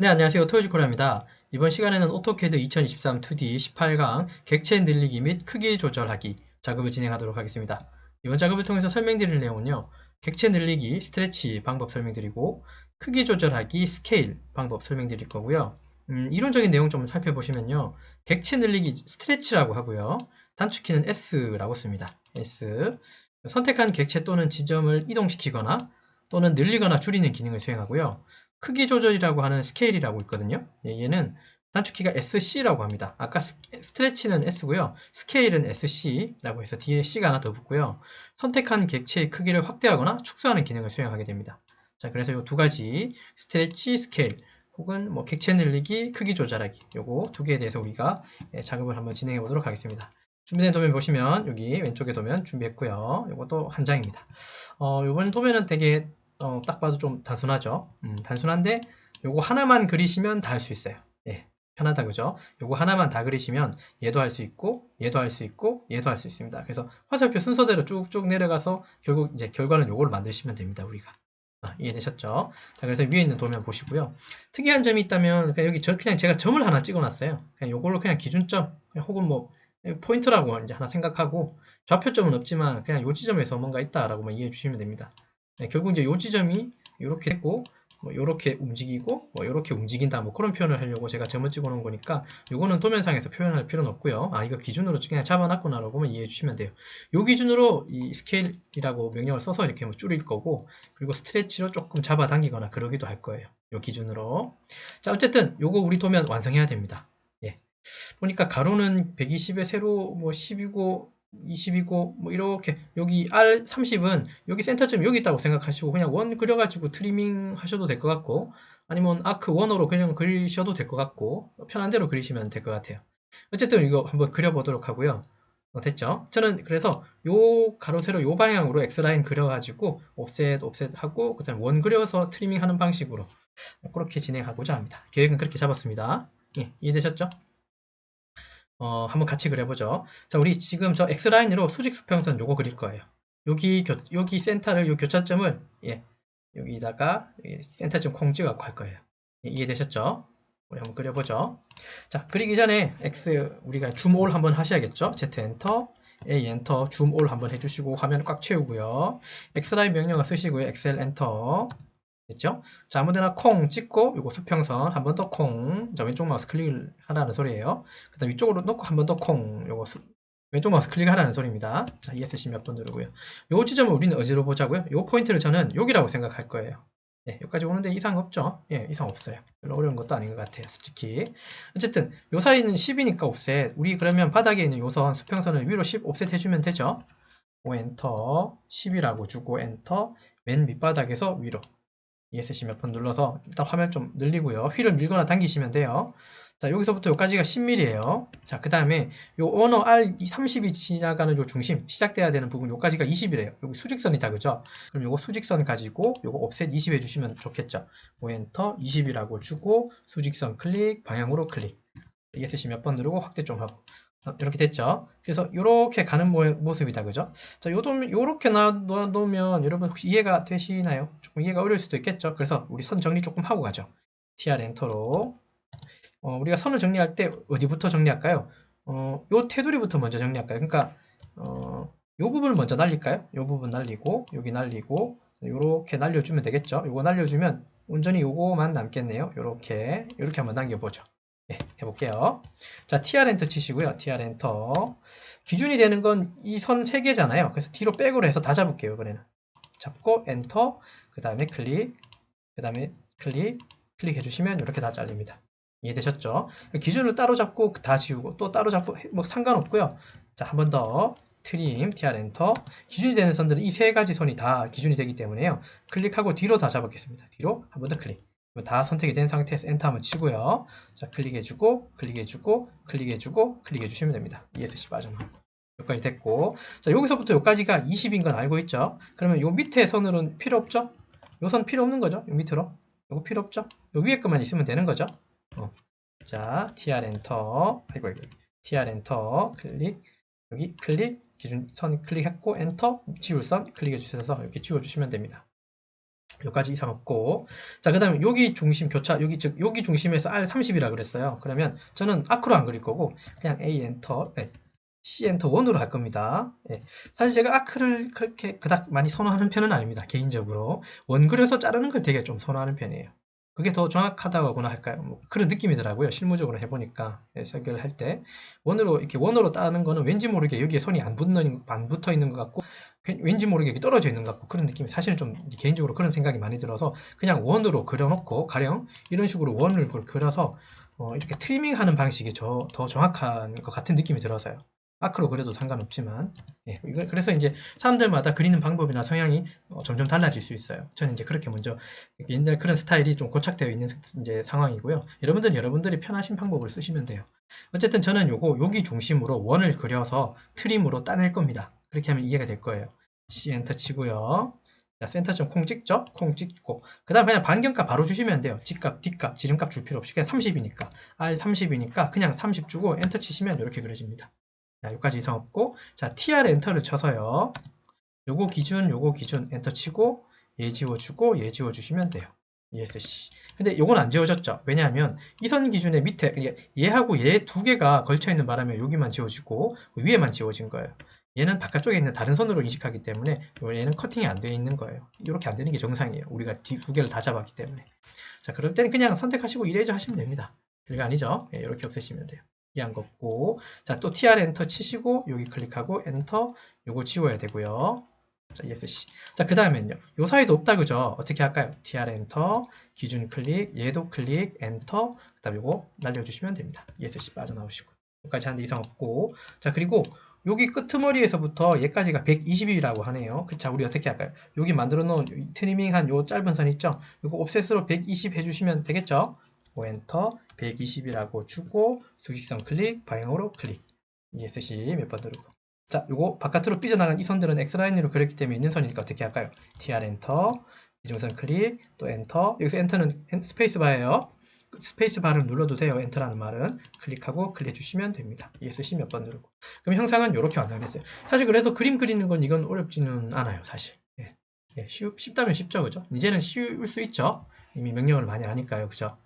네, 안녕하세요. 토요지코리아입니다. 이번 시간에는 오토캐드 2023 2D 18강 객체 늘리기 및 크기 조절하기 작업을 진행하도록 하겠습니다. 이번 작업을 통해서 설명드릴 내용은요. 객체 늘리기, 스트레치 방법 설명드리고 크기 조절하기, 스케일 방법 설명드릴 거고요. 이론적인 내용 좀 살펴보시면요. 객체 늘리기 스트레치라고 하고요. 단축키는 S라고 씁니다. S. 선택한 객체 또는 지점을 이동시키거나 또는 늘리거나 줄이는 기능을 수행하고요. 크기 조절이라고 하는 스케일이라고 있거든요. 얘는 단축키가 SC라고 합니다. 아까 스트레치는 S고요. 스케일은 SC라고 해서 뒤에 C가 하나 더 붙고요. 선택한 객체의 크기를 확대하거나 축소하는 기능을 수행하게 됩니다. 자, 그래서 이 두 가지 스트레치, 스케일 혹은 뭐 객체 늘리기, 크기 조절하기 요거 두 개에 대해서 우리가 작업을 한번 진행해 보도록 하겠습니다. 준비된 도면 보시면 여기 왼쪽에 도면 준비했고요. 이것도 한 장입니다. 이번 도면은 되게 딱 봐도 좀 단순하죠. 단순한데 요거 하나만 그리시면 다 할 수 있어요. 예, 편하다 그죠? 요거 하나만 다 그리시면 얘도 할 수 있고 얘도 할 수 있고 얘도 할 수 있습니다. 그래서 화살표 순서대로 쭉쭉 내려가서 결국 이제 결과는 요거를 만드시면 됩니다. 우리가. 이해되셨죠? 자, 그래서 위에 있는 도면 보시고요. 특이한 점이 있다면 그냥 여기 그냥 제가 점을 하나 찍어놨어요. 그냥 요걸로 그냥 기준점 혹은 뭐 포인트라고 이제 하나 생각하고 좌표점은 없지만 그냥 요 지점에서 뭔가 있다라고만 이해해 주시면 됩니다. 네, 결국 이제 요 지점이 이렇게 됐고 뭐 이렇게 움직이고 뭐 이렇게 움직인다 뭐 그런 표현을 하려고 제가 점을 찍어 놓은 거니까 요거는 도면상에서 표현할 필요는 없고요. 이거 기준으로 그냥 잡아놨구나라고만 이해해 주시면 돼요. 요 기준으로 이 스케일이라고 명령을 써서 이렇게 뭐 줄일 거고 그리고 스트레치로 조금 잡아당기거나 그러기도 할 거예요. 요 기준으로. 자, 어쨌든 요거 우리 도면 완성해야 됩니다. 예. 보니까 가로는 120에 세로 뭐 10이고 20이고 뭐 이렇게 여기 R30은 여기 센터점 여기 있다고 생각하시고 그냥 원 그려가지고 트리밍 하셔도 될 것 같고 아니면 아크 원어로 그냥 그리셔도 될 것 같고 편한 대로 그리시면 될 것 같아요. 어쨌든 이거 한번 그려보도록 하고요. 됐죠? 저는 그래서 요 가로 세로 요 방향으로 X라인 그려가지고 옵셋 하고 그다음 원 그려서 트리밍 하는 방식으로 그렇게 진행하고자 합니다. 계획은 그렇게 잡았습니다. 예, 이해되셨죠? 한번 같이 그려보죠. 자, 우리 지금 저 X라인으로 수직 수평선 요거 그릴 거예요. 여기 센터를, 요 교차점을, 예, 여기다가 센터점 콩 찍어갖고 할 거예요. 예, 이해되셨죠? 우리 한번 그려보죠. 자, 그리기 전에 X, 우리가 줌 올 한번 하셔야겠죠? Z 엔터, A 엔터, 줌 올 한번 해주시고 화면을 꽉 채우고요. X라인 명령어 쓰시고요. 엑셀 엔터. 됐죠? 자, 아무데나 콩 찍고 요거 수평선 한 번 더 콩. 자, 왼쪽 마우스 클릭을 하라는 소리예요. 그다음 위쪽으로 놓고 한 번 더 콩. 요거 왼쪽 마우스 클릭하라는 소리입니다. 자, ESC 몇 번 누르고요. 요 지점을 우리는 어디로 보자고요? 요 포인트를 저는 여기라고 생각할 거예요. 예, 여기까지 오는데 이상 없죠? 예, 이상 없어요. 별로 어려운 것도 아닌 것 같아요, 솔직히. 어쨌든 요 사이는 10이니까 옵셋. 우리 그러면 바닥에 있는 요선 수평선을 위로 10 옵셋 해주면 되죠? 오 엔터 10이라고 주고 엔터 맨 밑바닥에서 위로 ESC 몇 번 눌러서 일단 화면 좀 늘리고요. 휠을 밀거나 당기시면 돼요. 자, 여기서부터 여기까지가 10mm예요. 자, 그 다음에 요 언어 R30이 지나가는 요 중심, 시작돼야 되는 부분 요까지가 20이래요. 여기 수직선이다, 그죠? 그럼 요거 수직선 가지고 요거 옵셋 20 해주시면 좋겠죠. 오 엔터 20이라고 주고 수직선 클릭, 방향으로 클릭. ESC 몇 번 누르고 확대 좀 하고. 이렇게 됐죠? 그래서 이렇게 가는 모습이다, 그죠? 자, 요렇게 놓으면 여러분 혹시 이해가 되시나요? 조금 이해가 어려울 수도 있겠죠? 그래서 우리 선 정리 조금 하고 가죠. TR 엔터로. 우리가 선을 정리할 때 어디부터 정리할까요? 요 테두리부터 먼저 정리할까요? 그러니까, 요 부분을 먼저 날릴까요? 요 부분 날리고, 여기 날리고, 요렇게 날려주면 되겠죠? 요거 날려주면 온전히 요거만 남겠네요. 요렇게 한번 남겨보죠. 네, 해볼게요. 자, TR 엔터 치시고요. TR 엔터. 기준이 되는 건 이 선 3개잖아요. 그래서 뒤로 백으로 해서 다 잡을게요, 이번에는. 잡고 엔터, 그 다음에 클릭, 그 다음에 클릭 해주시면 이렇게 다 잘립니다. 이해되셨죠? 기준을 따로 잡고 다 지우고 또 따로 잡고 뭐 상관없고요. 자, 한 번 더 트림, TR 엔터. 기준이 되는 선들은 이 세 가지 선이 다 기준이 되기 때문에요. 클릭하고 뒤로 다 잡았겠습니다. 뒤로 한 번 더 클릭. 다 선택이 된 상태에서 엔터 한번 치고요. 자, 클릭해주고, 클릭해주고, 클릭해주고, 클릭해주시면 됩니다. ESC 빠져나오고. 여기까지 됐고. 자, 여기서부터 여기까지가 20인 건 알고 있죠? 그러면 요 밑에 선으로는 필요 없죠? 요 선 필요 없는 거죠? 요 밑으로. 요거 필요 없죠? 요 위에 것만 있으면 되는 거죠? 자, TR 엔터. 아이고. TR 엔터. 클릭. 여기 클릭. 기준 선 클릭했고, 엔터. 지울 선 클릭해 주셔서 이렇게 지워주시면 됩니다. 여기까지 이상 없고. 자, 그 다음에 여기 중심 교차, 여기 즉 여기 중심에서 R30이라 그랬어요. 그러면 저는 아크로 안 그릴 거고 그냥 A 엔터, C 엔터 1으로 할 겁니다. 예. 사실 제가 아크를 그렇게 그닥 많이 선호하는 편은 아닙니다. 개인적으로 원 그려서 자르는 걸 되게 좀 선호하는 편이에요. 그게 더 정확하다고나 할까요? 뭐 그런 느낌이더라고요. 실무적으로 해보니까, 설계를 할 때 원으로 이렇게 원으로 따는 거는 왠지 모르게 여기에 선이 안 붙어 있는 것 같고 왠지 모르게 이렇게 떨어져 있는 것 같고 그런 느낌이 사실은 좀 개인적으로 그런 생각이 많이 들어서 그냥 원으로 그려놓고 가령 이런 식으로 원을 그려서 이렇게 트리밍하는 방식이 더 정확한 것 같은 느낌이 들어서요. 아크로 그려도 상관없지만, 그래서 이제 사람들마다 그리는 방법이나 성향이 점점 달라질 수 있어요. 저는 이제 그렇게 먼저 옛날 그런 스타일이 좀 고착되어 있는 이제 상황이고요. 여러분들은 여러분들이 편하신 방법을 쓰시면 돼요. 어쨌든 저는 여기 중심으로 원을 그려서 트림으로 따낼 겁니다. 그렇게 하면 이해가 될 거예요. C 엔터 치고요. 자, 센터점 콩 찍죠? 콩 찍고. 그 다음 그냥 반경값 바로 주시면 돼요. G값, D값, 지름값 줄 필요 없이 그냥 30이니까. R 30이니까 그냥 30 주고 엔터 치시면 이렇게 그려집니다. 자, 여기까지 이상 없고. 자, TR 엔터를 쳐서요. 요거 기준 엔터 치고 얘 지워주고 얘 지워주시면 돼요. ESC. 근데 요건 안 지워졌죠. 왜냐하면 이 선 기준의 밑에 얘하고 얘 두 개가 걸쳐 있는 바람에 여기만 지워지고 위에만 지워진 거예요. 얘는 바깥쪽에 있는 다른 선으로 인식하기 때문에 얘는 커팅이 안 되어 있는 거예요. 이렇게 안 되는 게 정상이에요. 우리가 두 개를 다 잡았기 때문에. 자, 그럴 때는 그냥 선택하시고 이레이저 하시면 됩니다. 별거 아니죠. 이렇게 없애시면 돼요. 이해한 거 없고. 자, 또 TR 엔터 치시고 여기 클릭하고 엔터 요거 지워야 되고요. 자, ESC. 자, 그 다음엔요. 요 사이도 없다, 그죠? 어떻게 할까요? TR 엔터, 기준 클릭, 얘도 클릭, 엔터, 그 다음에 요거 날려주시면 됩니다. ESC 빠져나오시고. 여기까지 하는데 이상 없고. 자, 그리고 여기 끄트머리에서부터 얘까지가 120이라고 하네요. 자, 우리 어떻게 할까요? 여기 만들어 놓은 트리밍한 요 짧은 선 있죠? 이거 옵셋으로 120 해주시면 되겠죠? 엔터, 120이라고 주고, 수직선 클릭, 방향으로 클릭. ESC 몇 번 누르고. 자, 요거 바깥으로 삐져나간 이 선들은 X라인으로 그렸기 때문에 있는 선이니까 어떻게 할까요? TR 엔터, 이중선 클릭, 또 엔터. 여기서 엔터는 스페이스바예요. 스페이스바를 눌러도 돼요. 엔터라는 말은. 클릭하고 클릭해 주시면 됩니다. ESC 몇 번 누르고. 그럼 형상은 이렇게 완성됐어요. 사실 그래서 그림 그리는 건 이건 어렵지는 않아요. 사실. 쉽다면 쉽죠. 그죠? 이제는 쉬울 수 있죠. 이미 명령어를 많이 아니까요. 그죠?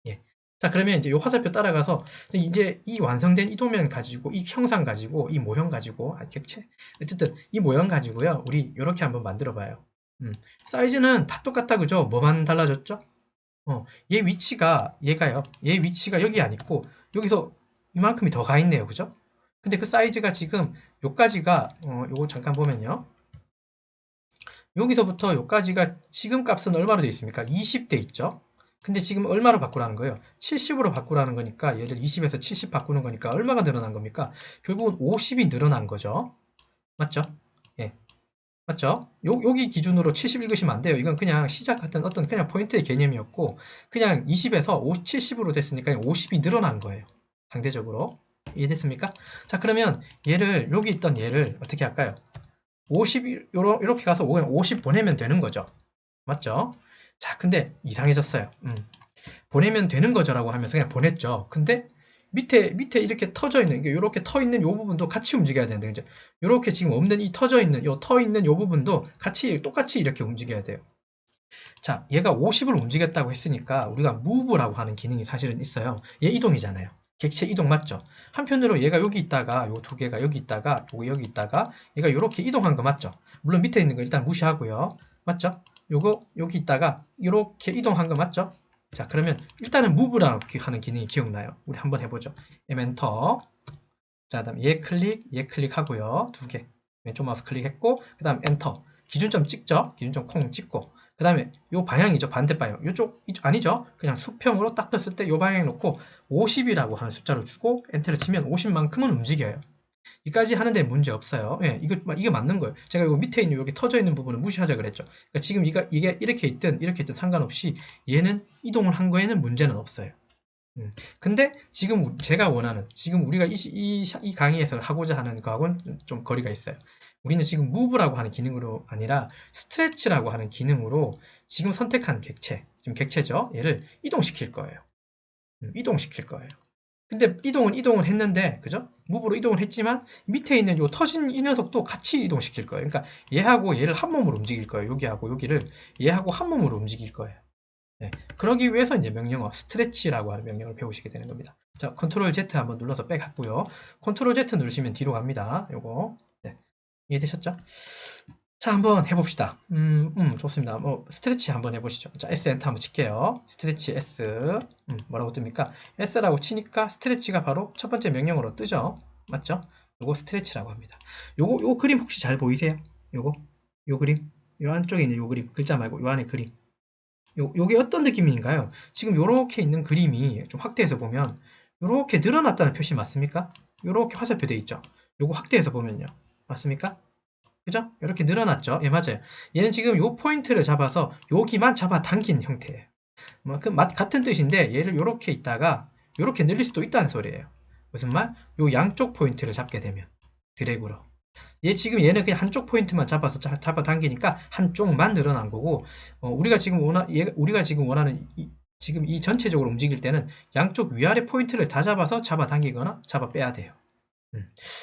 예. 자, 그러면 이제 이 화살표 따라가서 이제 이 완성된 이 도면 가지고 이 형상 가지고 이 모형 가지고 객체 어쨌든 이 모형 가지고요 우리 이렇게 한번 만들어 봐요. 사이즈는 다 똑같다 그죠? 뭐만 달라졌죠? 얘 위치가 얘 위치가 여기 안 있고 여기서 이만큼이 더 가 있네요. 그죠? 근데 그 사이즈가 지금 요까지가 요거 잠깐 보면요. 여기서부터 요까지가 지금 값은 얼마로 되어 있습니까? 20 돼 있죠? 근데 지금 얼마로 바꾸라는 거예요? 70으로 바꾸라는 거니까 얘를 20에서 70 바꾸는 거니까 얼마가 늘어난 겁니까? 결국은 50이 늘어난 거죠. 맞죠? 예. 맞죠? 여기 기준으로 70 읽으시면 안 돼요. 이건 그냥 시작 같은 어떤 그냥 포인트의 개념이었고 그냥 20에서 70으로 됐으니까 50이 늘어난 거예요. 상대적으로. 이해됐습니까? 자, 그러면 여기 있던 얘를 어떻게 할까요? 50, 이렇게 가서 50 보내면 되는 거죠. 맞죠? 자, 근데 이상해졌어요. 보내면 되는 거죠라고 하면서 그냥 보냈죠. 근데 밑에 이렇게 터져 있는, 이렇게 터 있는 요 부분도 같이 움직여야 되는데, 그죠? 이렇게 지금 없는 이 터져 있는, 터 있는 요 부분도 똑같이 이렇게 움직여야 돼요. 자, 얘가 50을 움직였다고 했으니까 우리가 move라고 하는 기능이 사실은 있어요. 얘 이동이잖아요. 객체 이동 맞죠? 한편으로 얘가 여기 있다가 요 두 개가 여기 있다가 요거 여기 있다가 얘가 이렇게 이동한 거 맞죠? 물론 밑에 있는 거 일단 무시하고요. 맞죠? 요거 여기 있다가 이렇게 이동한 거 맞죠? 자, 그러면 일단은 move라고 하는 기능이 기억나요. 우리 한번 해보죠. 엔터. 자, 그다음 얘 클릭하고요. 두 개. 왼쪽 마우스 클릭했고 그다음 엔터. 기준점 찍죠? 기준점 콩 찍고 그 다음에 요 방향이죠. 반대 방향. 이쪽 아니죠. 그냥 수평으로 딱 떴을 때 요 방향 놓고 50이라고 하는 숫자로 주고 엔터를 치면 50만큼은 움직여요. 이까지 하는데 문제 없어요. 예, 이게 맞는 거예요. 제가 요 밑에 있는 여기 터져 있는 부분을 무시하자 그랬죠. 그러니까 지금 이게 이렇게 있든 상관없이 얘는 이동을 한 거에는 문제는 없어요. 근데 지금 제가 원하는 지금 우리가 이 강의에서 하고자 하는 거하고는 좀 거리가 있어요. 우리는 지금 move라고 하는 기능으로 아니라 stretch라고 하는 기능으로 지금 선택한 객체, 지금 객체죠. 얘를 이동시킬 거예요. 이동시킬 거예요. 근데 이동은 했는데, 그죠? 무브로 이동을 했지만 밑에 있는 요 터진 이 녀석도 같이 이동시킬 거예요. 그러니까 얘하고 얘를 한 몸으로 움직일 거예요. 여기하고 여기를 얘하고 한 몸으로 움직일 거예요. 네. 그러기 위해서 이제 명령어 스트레치라고 하는 명령을 배우시게 되는 겁니다. 자, 컨트롤 Z 한번 눌러서 백 했고요. 컨트롤 Z 누르시면 뒤로 갑니다. 요거. 네. 이해되셨죠? 자, 한번 해봅시다. 좋습니다. 뭐, 스트레치 한번 해보시죠. 자, S 엔터 한번 칠게요. 스트레치 S. 뭐라고 뜹니까? S라고 치니까 스트레치가 바로 첫 번째 명령어로 뜨죠. 맞죠? 요거 스트레치라고 합니다. 요 그림 혹시 잘 보이세요? 요 그림? 요 안쪽에 있는 요 그림. 글자 말고 요 안에 그림. 요게 어떤 느낌인가요? 지금 요렇게 있는 그림이 좀 확대해서 보면 요렇게 늘어났다는 표시 맞습니까? 요렇게 화살표 돼 있죠? 요거 확대해서 보면요. 맞습니까? 그죠? 이렇게 늘어났죠? 예, 맞아요. 얘는 지금 요 포인트를 잡아서 여기만 잡아당긴 형태예요. 뭐, 같은 뜻인데 얘를 요렇게 있다가 요렇게 늘릴 수도 있다는 소리예요. 무슨 말? 요 양쪽 포인트를 잡게 되면 드래그로. 얘는 그냥 한쪽 포인트만 잡아서 잡아당기니까 한쪽만 늘어난 거고, 우리가 지금 원하는 지금 이 전체적으로 움직일 때는 양쪽 위아래 포인트를 다 잡아서 잡아당기거나 잡아 빼야 돼요.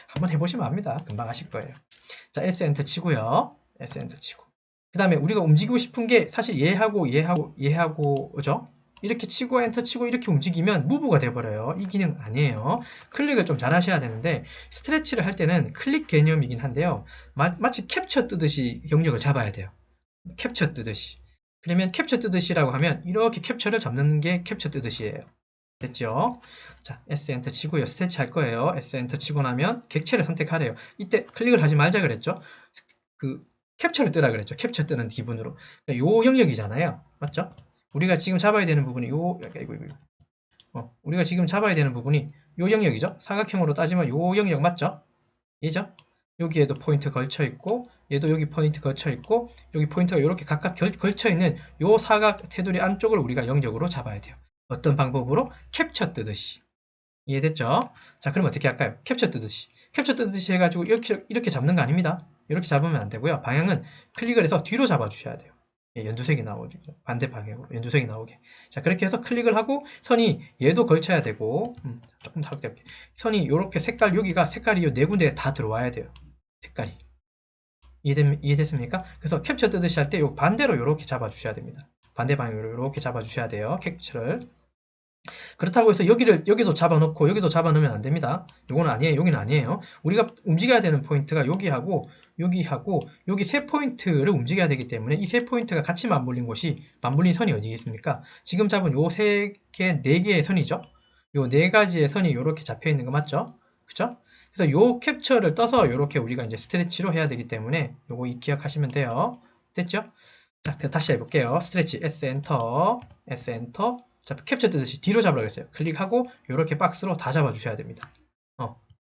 한번 해보시면 압니다. 금방 아실 거예요. 자, S 엔터 치고요. S 엔터 치고. 그 다음에 우리가 움직이고 싶은 게 사실 얘하고, 그죠? 이렇게 치고 엔터 치고 이렇게 움직이면 무브가 돼버려요. 이 기능 아니에요. 클릭을 좀 잘 하셔야 되는데, 스트레치를 할 때는 클릭 개념이긴 한데요. 마치 캡처 뜨듯이 영역을 잡아야 돼요. 캡처 뜨듯이. 그러면 캡처 뜨듯이라고 하면 이렇게 캡처를 잡는 게 캡처 뜨듯이에요. 됐죠? 자, S 엔터 치고요. 스트레치 할 거예요. S 엔터 치고 나면 객체를 선택하래요. 이때 클릭을 하지 말자 그랬죠? 그 캡처를 뜨라 그랬죠. 캡처 뜨는 기분으로. 요 영역이잖아요. 맞죠? 우리가 지금 잡아야 되는 부분이 우리가 지금 잡아야 되는 부분이 요 영역이죠. 사각형으로 따지면 요 영역 맞죠? 얘죠? 여기에도 포인트 걸쳐 있고 얘도 여기 포인트 걸쳐 있고 여기 포인트가 이렇게 각각 걸쳐 있는 요 사각 테두리 안쪽을 우리가 영역으로 잡아야 돼요. 어떤 방법으로? 캡처 뜨듯이. 이해됐죠? 자, 그럼 어떻게 할까요? 캡처 뜨듯이. 캡처 뜨듯이 해가지고 이렇게 잡는 거 아닙니다. 이렇게 잡으면 안 되고요. 방향은 클릭을 해서 뒤로 잡아주셔야 돼요. 예, 연두색이 나오죠. 반대 방향으로 연두색이 나오게. 자, 그렇게 해서 클릭을 하고 선이 얘도 걸쳐야 되고 조금 다르게 선이 이렇게 색깔 여기가 색깔이 이 네 군데에 다 들어와야 돼요. 색깔이. 이해됐습니까? 그래서 캡처 뜨듯이 할 때 요 반대로 이렇게 잡아주셔야 됩니다. 반대 방향으로 이렇게 잡아주셔야 돼요. 캡처를. 그렇다고 해서 여기도 잡아놓고 여기도 잡아놓으면 안 됩니다. 요거는 아니에요. 여기는 아니에요. 우리가 움직여야 되는 포인트가 여기하고 여기 세 포인트를 움직여야 되기 때문에 이 세 포인트가 같이 맞물린 맞물린 선이 어디겠습니까? 지금 잡은 요 네 개의 선이죠. 요 네 가지의 선이 이렇게 잡혀 있는 거 맞죠? 그죠? 그래서 요 캡처를 떠서 이렇게 우리가 이제 스트레치로 해야 되기 때문에 요거 기억하시면 돼요. 됐죠? 자, 다시 해볼게요. 스트레치 S 엔터, S 엔터. 자, 캡처 뜨듯이 뒤로 잡으라고 했어요. 클릭하고 이렇게 박스로 다 잡아주셔야 됩니다.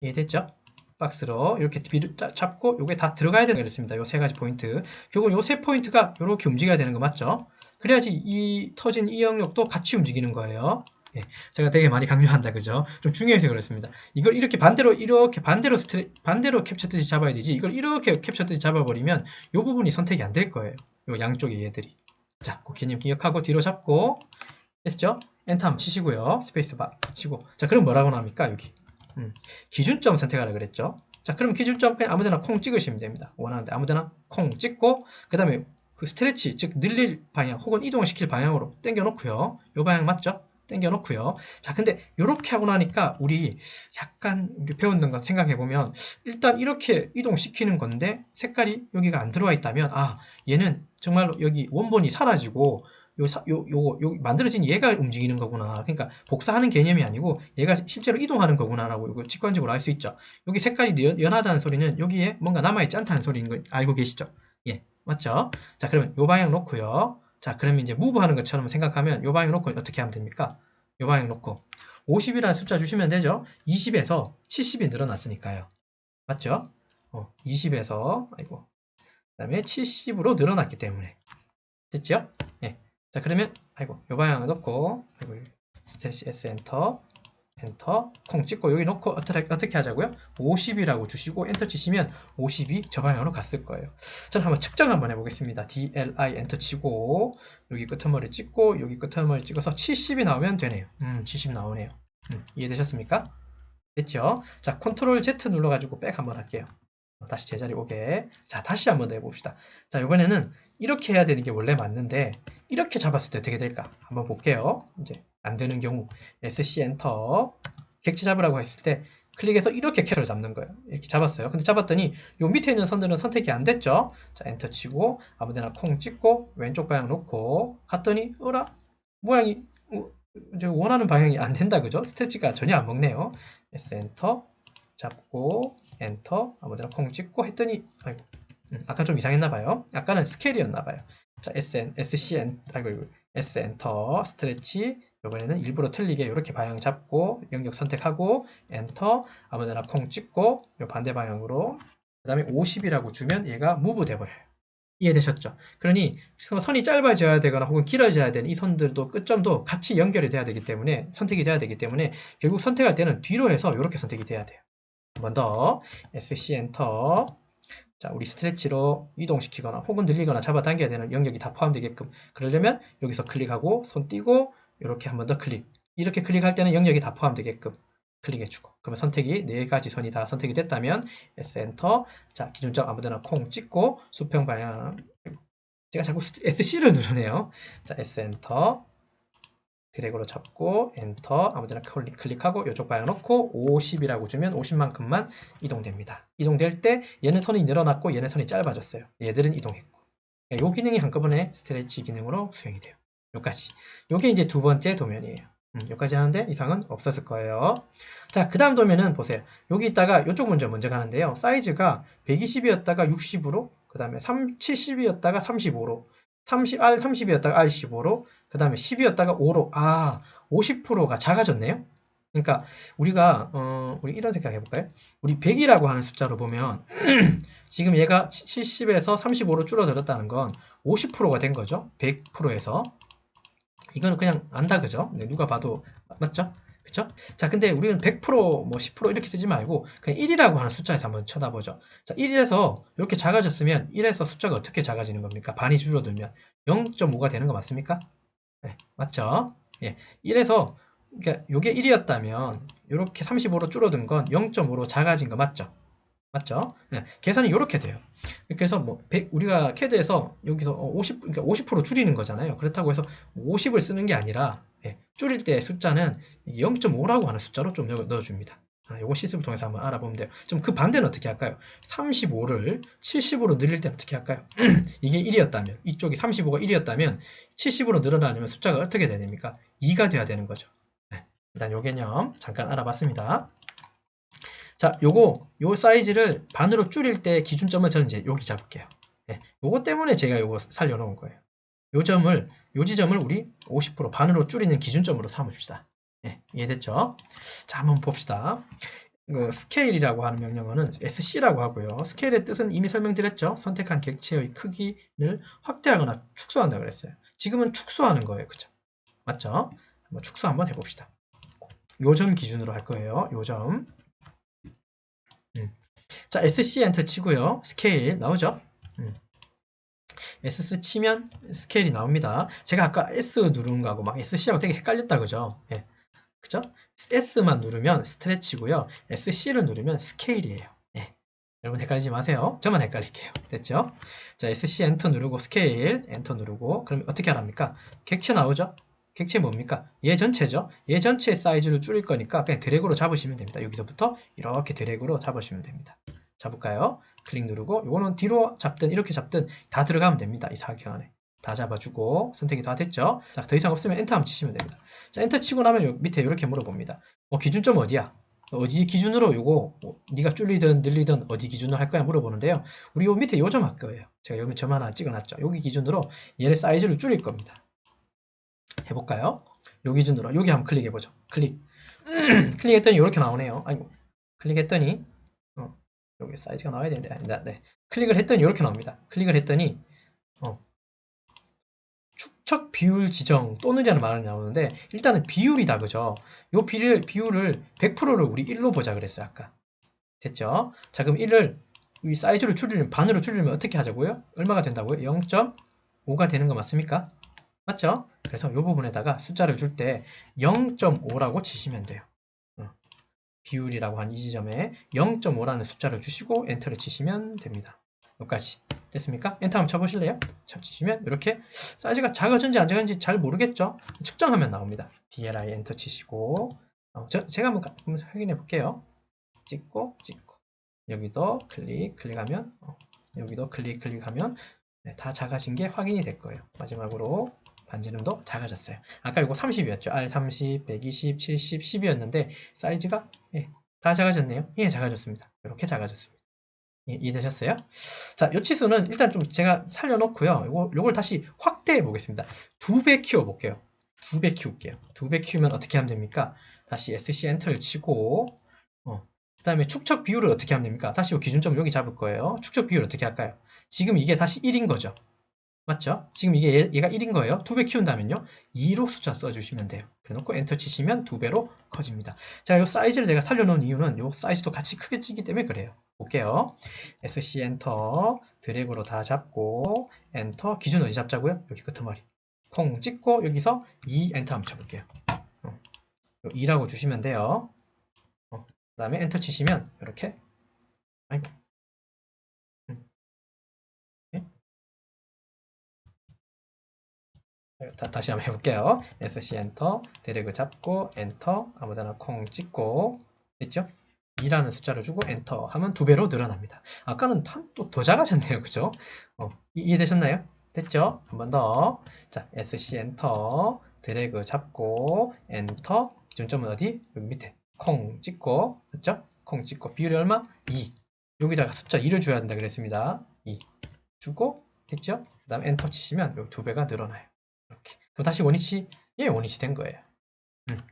이해됐죠? 박스로 이렇게 뒤로 잡고 요게 다 들어가야 되는 거 그랬습니다. 요 세 가지 포인트. 결국 요 세 포인트가 이렇게 움직여야 되는 거 맞죠? 그래야지 이 터진 이 영역도 같이 움직이는 거예요. 예, 제가 되게 많이 강조한다, 그죠? 좀 중요해서 그렇습니다. 이걸 이렇게 반대로 캡처 뜨듯이 잡아야 되지. 이걸 이렇게 캡처 뜨듯이 잡아버리면 요 부분이 선택이 안 될 거예요. 요 양쪽의 얘들이. 자, 그 개념 기억하고 뒤로 잡고 됐죠? 엔터 한번 치시고요. 스페이스바 치고. 자, 그럼 뭐라고 나옵니까? 여기. 기준점 선택하라 그랬죠? 자, 그럼 기준점 그냥 아무데나 콩 찍으시면 됩니다. 원하는데 아무데나 콩 찍고 그 다음에 그 스트레치, 즉 늘릴 방향 혹은 이동을 시킬 방향으로 당겨 놓고요. 요 방향 맞죠? 당겨 놓고요. 자, 근데 이렇게 하고 나니까 우리 배웠는 거 생각해 보면 일단 이렇게 이동시키는 건데 색깔이 여기가 안 들어와 있다면 얘는 정말로 여기 원본이 사라지고 만들어진 얘가 움직이는 거구나. 그러니까 복사하는 개념이 아니고 얘가 실제로 이동하는 거구나라고 이거 직관적으로 알 수 있죠. 여기 색깔이 연하다는 소리는 여기에 뭔가 남아있지 않다는 소리인 거 알고 계시죠? 예, 맞죠? 자, 그러면 요 방향 놓고요. 자, 그러면 이제 무브 하는 것처럼 생각하면 요 방향 놓고 어떻게 하면 됩니까? 요 방향 놓고 50이라는 숫자 주시면 되죠? 20에서 70이 늘어났으니까요. 맞죠? 20에서 그 다음에 70으로 늘어났기 때문에 됐죠? 예. 자, 그러면 요 방향을 놓고 스트레치 S 엔터 콩 찍고 여기 놓고 어떻게 하자고요? 50이라고 주시고 엔터 치시면 50이 저 방향으로 갔을 거예요. 저는 한번 측정 한번 해보겠습니다. DLI 엔터 치고 여기 끄트머리 찍고 여기 끄트머리 찍어서 70이 나오면 되네요. 70 나오네요. 이해되셨습니까? 됐죠? 자, 컨트롤 Z 눌러가지고 백 한번 할게요. 다시 제자리 오게. 자, 다시 한번 더 해봅시다. 자, 이번에는 이렇게 해야 되는 게 원래 맞는데 이렇게 잡았을 때 어떻게 될까? 한번 볼게요. 이제 안 되는 경우 SC 엔터 객체 잡으라고 했을 때 클릭해서 이렇게 캐를 잡는 거예요. 이렇게 잡았어요. 근데 잡았더니 요 밑에 있는 선들은 선택이 안 됐죠? 자, 엔터 치고 아무데나 콩 찍고 왼쪽 방향 놓고 갔더니 어라? 모양이 이제 원하는 방향이 안 된다, 그죠? 스트레치가 전혀 안 먹네요. S 엔터 잡고 엔터 아무데나 콩 찍고 했더니 아이고, 아까 좀 이상했나 봐요. 아까는 스케일이었나 봐요. 자, S 엔터 스트레치 이번에는 일부러 틀리게 이렇게 방향 잡고 영역 선택하고 엔터 아무데나 콩 찍고 요 반대 방향으로 그 다음에 50이라고 주면 얘가 무브 돼버려요. 이해되셨죠? 그러니 선이 짧아져야 되거나 혹은 길어져야 되는 이 선들도 끝점도 같이 연결이 돼야 되기 때문에 선택이 돼야 되기 때문에 결국 선택할 때는 뒤로 해서 이렇게 선택이 돼야 돼요. 한 번 더 SC 엔터. 자, 우리 스트레치로 이동시키거나 혹은 늘리거나 잡아당겨야 되는 영역이 다 포함되게끔 그러려면 여기서 클릭하고 손 띄고 이렇게 한 번 더 클릭. 이렇게 클릭할 때는 영역이 다 포함되게끔 클릭해주고 그러면 선택이 4가지 선이 다 선택이 됐다면 S 엔터. 자, 기준점 아무데나 콩 찍고 수평 방향. 제가 자꾸 SC를 누르네요. 자, S 엔터 드래그로 잡고 엔터 아무데나 클릭하고 이쪽 방향 놓고 50이라고 주면 50만큼만 이동됩니다. 이동될 때 얘는 선이 늘어났고 얘는 선이 짧아졌어요. 얘들은 이동했고 이 기능이 한꺼번에 스트레치 기능으로 수행이 돼요. 여기까지. 이게 이제 두 번째 도면이에요. 여기까지 하는데 이상은 없었을 거예요. 자, 그 다음 도면은 보세요. 여기 있다가 이쪽 먼저 가는데요. 사이즈가 120이었다가 60으로 그 다음에 70이었다가 35로 30이었다가 R15로 그 다음에 10이었다가 5로 50%가 작아졌네요. 그러니까 우리가 우리 이런 생각 해볼까요? 우리 100이라고 하는 숫자로 보면 지금 얘가 70에서 35로 줄어들었다는 건 50%가 된 거죠. 100%에서 이거는 그냥 안다, 그죠? 네, 누가 봐도 맞죠? 그쵸? 자, 근데 우리는 100%, 뭐 10% 이렇게 쓰지 말고 그냥 1이라고 하는 숫자에서 한번 쳐다보죠. 자, 1에서 이렇게 작아졌으면 1에서 숫자가 어떻게 작아지는 겁니까? 반이 줄어들면 0.5가 되는 거 맞습니까? 네, 맞죠? 예, 1에서 그러니까 요게 1이었다면 이렇게 35로 줄어든 건 0.5로 작아진 거 맞죠? 맞죠? 네, 계산이 이렇게 돼요. 그래서 뭐 우리가 캐드에서 여기서 50% 줄이는 거잖아요. 그렇다고 해서 50을 쓰는 게 아니라 줄일 때 숫자는 0.5라고 하는 숫자로 좀 넣어줍니다. 요거 시습을 통해서 한번 알아보면 돼요. 좀 그 반대는 어떻게 할까요? 35를 70으로 늘릴 때는 어떻게 할까요? 이게 1이었다면 이쪽이 35가 1이었다면 70으로 늘어나려면 숫자가 어떻게 돼야 됩니까? 2가 돼야 되는 거죠. 일단 요 개념 잠깐 알아봤습니다. 자, 요 사이즈를 반으로 줄일 때 기준점을 저는 이제 여기 잡을게요. 요거 때문에 제가 요거 살려놓은 거예요. 요 지점을 우리 50% 반으로 줄이는 기준점으로 삼읍시다. 이해됐죠? 자, 한번 봅시다. 스케일이라고 하는 명령어는 SC라고 하고요. 스케일의 뜻은 이미 설명드렸죠. 선택한 객체의 크기를 확대하거나 축소한다 그랬어요. 지금은 축소하는 거예요. 그죠? 맞죠? 한번 축소 한번 해봅시다. 요점 기준으로 할 거예요. 요점. 자, SC 엔터 치고요. 스케일 나오죠? S 치면 스케일이 나옵니다. 제가 아까 S 누른 거하고 막 SC하고 되게 헷갈렸다, 그죠? 그죠? S만 누르면 스트레치고요. SC를 누르면 스케일이에요. 여러분 헷갈리지 마세요. 저만 헷갈릴게요. 됐죠? 자, SC 엔터 누르고 스케일 엔터 누르고 그럼 어떻게 하랍니까? 객체 나오죠? 객체 뭡니까? 얘 전체죠? 얘 전체 사이즈를 줄일 거니까 그냥 드래그로 잡으시면 됩니다. 여기서부터 이렇게 드래그로 잡으시면 됩니다. 잡을까요? 클릭 누르고 이거는 뒤로 잡든 이렇게 잡든 다 들어가면 됩니다. 이 사각 안에 다 잡아주고 선택이 다 됐죠? 자, 더 이상 없으면 엔터 한번 치시면 됩니다. 자, 엔터 치고 나면 밑에 이렇게 물어봅니다. 기준점 어디야? 어디 기준으로 요거 네가 줄리든 늘리든 어디 기준으로 할 거야 물어보는데요. 우리 요 밑에 요점 할 거예요. 제가 여기 점 하나 찍어놨죠. 여기 기준으로 얘의 사이즈를 줄일 겁니다. 해볼까요? 요 기준으로 여기 한번 클릭해보죠. 클릭 클릭했더니 이렇게 나오네요. 아이고 클릭했더니 여기 사이즈가 나와야 되는데 아니다. 네. 클릭을 했더니 이렇게 나옵니다. 클릭을 했더니 축척 비율 지정 또는이라는 말이 나오는데 일단은 비율이다, 그죠? 요 비율을 100%를 우리 1로 보자 그랬어요. 아까 됐죠? 자, 그럼 1을 이 사이즈를 줄이려면 반으로 줄이려면 어떻게 하자고요? 얼마가 된다고요? 0.5가 되는 거 맞습니까? 맞죠? 그래서 이 부분에다가 숫자를 줄 때 0.5라고 치시면 돼요. 비율이라고 한 이 지점에 0.5라는 숫자를 주시고 엔터를 치시면 됩니다. 여기까지 됐습니까? 엔터 한번 쳐보실래요? 치시면 이렇게 사이즈가 작아졌는지 안 작아졌는지 잘 모르겠죠? 측정하면 나옵니다. DLI 엔터 치시고 제가 한번 확인해 볼게요. 찍고 여기도 클릭하면 여기도 클릭하면 네, 다 작아진 게 확인이 될 거예요. 마지막으로 반지름도 작아졌어요. 아까 이거 30이었죠. R30, 120, 70, 10이었는데 사이즈가 다 작아졌네요. 예, 작아졌습니다. 이렇게 작아졌습니다. 예, 이해되셨어요? 자, 요 치수는 일단 좀 제가 살려놓고요. 요걸 다시 확대해 보겠습니다. 2배 키워 볼게요. 2배 키울게요. 2배 키우면 어떻게 하면 됩니까? 다시 SC 엔터를 치고 그 다음에 축척 비율을 어떻게 하면 됩니까? 다시 요 기준점을 여기 잡을 거예요. 축척 비율 어떻게 할까요? 지금 이게 다시 1인 거죠. 맞죠? 지금 이게 얘가 1인 거예요. 2배 키운다면요. 2로 숫자 써주시면 돼요. 그래놓고 엔터 치시면 2배로 커집니다. 자, 이 사이즈를 제가 살려놓은 이유는 이 사이즈도 같이 크게 찌기 때문에 그래요. 볼게요. SC 엔터 드래그로 다 잡고 엔터 기준 어디 잡자고요? 여기 끄트머리 콩 찍고 여기서 2 엔터 한번 쳐볼게요. 2라고 주시면 돼요. 그 다음에 엔터 치시면 이렇게 아이고 다시 한번 해볼게요. SC 엔터 드래그 잡고 엔터 아무데나 콩 찍고 됐죠? 2라는 숫자를 주고 엔터 하면 2배로 늘어납니다. 아까는 또 더 작아졌네요. 그죠? 이해되셨나요? 됐죠? 한 번 더. 자, SC 엔터 드래그 잡고 엔터 기준점은 어디? 여기 밑에 콩 찍고 맞죠? 콩 찍고 비율이 얼마? 2. 여기다가 숫자 2를 줘야 된다 그랬습니다. 2 주고 됐죠? 그 다음 엔터 치시면 여기 2배가 늘어나요. 이렇게. 그럼 다시 원위치, 원위치 된 거예요.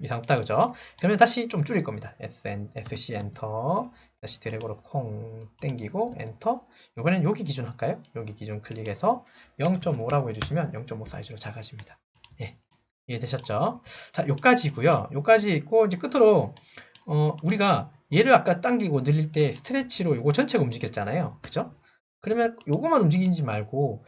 이상 없다, 그죠? 그러면 다시 좀 줄일 겁니다. SC 엔터, 다시 드래그로 콩 땡기고 엔터. 이번엔 여기 기준 할까요? 여기 기준 클릭해서 0.5라고 해주시면 0.5 사이즈로 작아집니다. 예, 이해되셨죠? 자, 요까지고요. 요까지 있고 이제 끝으로 우리가 얘를 아까 당기고 늘릴 때 스트레치로 요거 전체가 움직였잖아요. 그죠? 그러면 요거만 움직이지 말고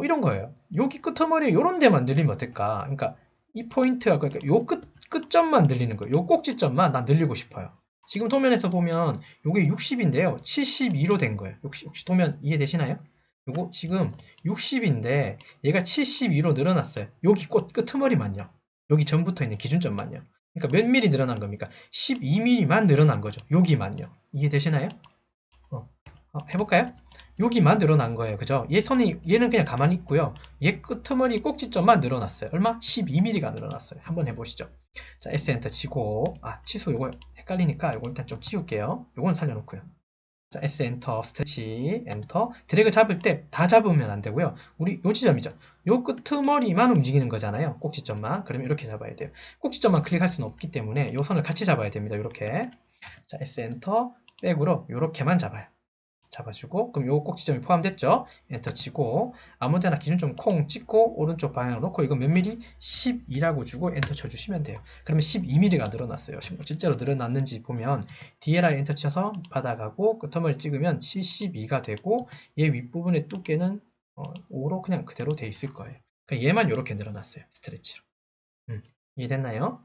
이런 거예요. 여기 끄트머리에 요런 데만 늘리면 어떨까? 그러니까 이 포인트가 그러니까 요 끝점만 늘리는 거예요. 요 꼭지점만 난 늘리고 싶어요. 지금 도면에서 보면 요게 60인데요. 72로 된 거예요. 혹시 도면 이해되시나요? 요거 지금 60인데 얘가 72로 늘어났어요. 여기 끄트머리만요. 여기 전부터 있는 기준점만요. 그러니까 몇 미리 늘어난 겁니까? 12mm만 늘어난 거죠. 여기만요. 이해되시나요? 해볼까요? 여기만 늘어난 거예요. 그죠? 얘는 그냥 가만히 있고요. 얘 끄트머리 꼭지점만 늘어났어요. 얼마? 12mm가 늘어났어요. 한번 해보시죠. 자, S 엔터 치고, 치수 요거 헷갈리니까 요거 일단 좀 치울게요. 요건 살려놓고요. 자, S 엔터, 스트레치, 엔터. 드래그 잡을 때 다 잡으면 안 되고요. 우리 요 지점이죠. 요 끄트머리만 움직이는 거잖아요. 꼭지점만. 그러면 이렇게 잡아야 돼요. 꼭지점만 클릭할 수는 없기 때문에 요 선을 같이 잡아야 됩니다. 이렇게. 자, S 엔터, 백으로 요렇게만 잡아요. 잡아주고 그럼 요 꼭지점이 포함됐죠? 엔터 치고 아무데나 기준점 콩 찍고 오른쪽 방향으로 놓고 이거 몇 미리? 12라고 주고 엔터 쳐주시면 돼요. 그러면 12mm가 늘어났어요. 실제로 늘어났는지 보면 DLI 엔터 쳐서 받아가고 끄트머리 찍으면 72가 되고 얘 윗부분의 두께는 5로 그냥 그대로 돼 있을 거예요. 그러니까 얘만 이렇게 늘어났어요. 스트레치로. 이해됐나요?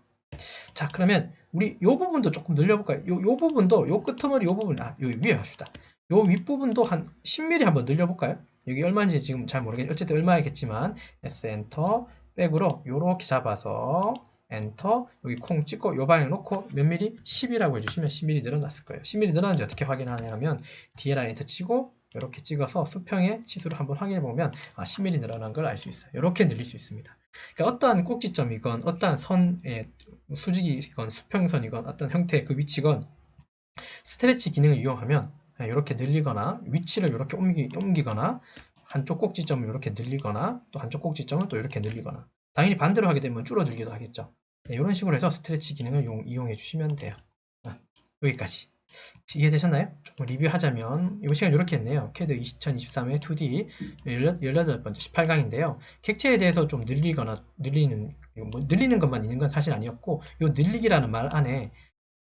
자, 그러면 우리 요 부분도 조금 늘려볼까요? 요 부분도 요 끄트머리 요 부분 요 위에 합시다. 요 윗부분도 한 10mm 한번 늘려볼까요? 여기 얼마인지 지금 잘 모르겠는데 어쨌든 얼마겠지만 S 엔터 백으로 요렇게 잡아서 엔터 여기 콩 찍고 요 방향 놓고 몇 mm? 10이라고 해주시면 10mm 늘어났을 거예요. 10mm 늘어났는지 어떻게 확인하냐면 DLI 엔터 치고 이렇게 찍어서 수평의 치수를 한번 확인해 보면 10mm 늘어난 걸 알 수 있어요. 이렇게 늘릴 수 있습니다. 그러니까 어떠한 꼭지점이건 어떠한 선의 수직이건 수평선이건 어떤 형태의 그 위치건 스트레치 기능을 이용하면 이렇게 늘리거나 위치를 이렇게 옮기거나 한쪽 꼭지점을 이렇게 늘리거나 또 한쪽 꼭지점을 또 이렇게 늘리거나 당연히 반대로 하게 되면 줄어들기도 하겠죠. 이런 식으로 해서 스트레치 기능을 이용해 주시면 돼요. 여기까지. 혹시 이해되셨나요? 조금 리뷰하자면 이번 시간 이렇게 했네요. CAD 2023의 2D 18번째 18강인데요. 객체에 대해서 좀 늘리는 것만 있는 건 사실 아니었고 이 늘리기라는 말 안에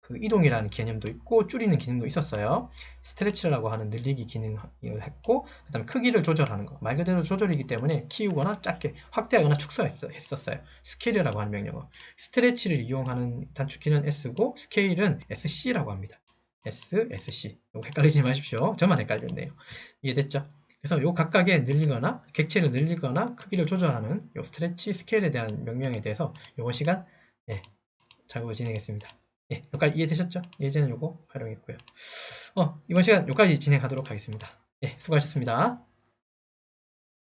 그 이동이라는 개념도 있고 줄이는 기능도 있었어요. 스트레치라고 하는 늘리기 기능을 했고, 그 다음에 크기를 조절하는 거. 말 그대로 조절이기 때문에 키우거나 작게 확대하거나 축소했었어요. 스케일이라고 하는 명령어. 스트레치를 이용하는 단축키는 S고 스케일은 SC라고 합니다. SC. 헷갈리지 마십시오. 저만 헷갈렸네요. 이해됐죠? 그래서 요 각각의 늘리거나 객체를 늘리거나 크기를 조절하는 요 스트레치 스케일에 대한 명령에 대해서 요번 시간 작업을 진행했습니다. 여기까지 이해되셨죠? 예제는 요거 활용했고요. 이번 시간 여기까지 진행하도록 하겠습니다. 수고하셨습니다.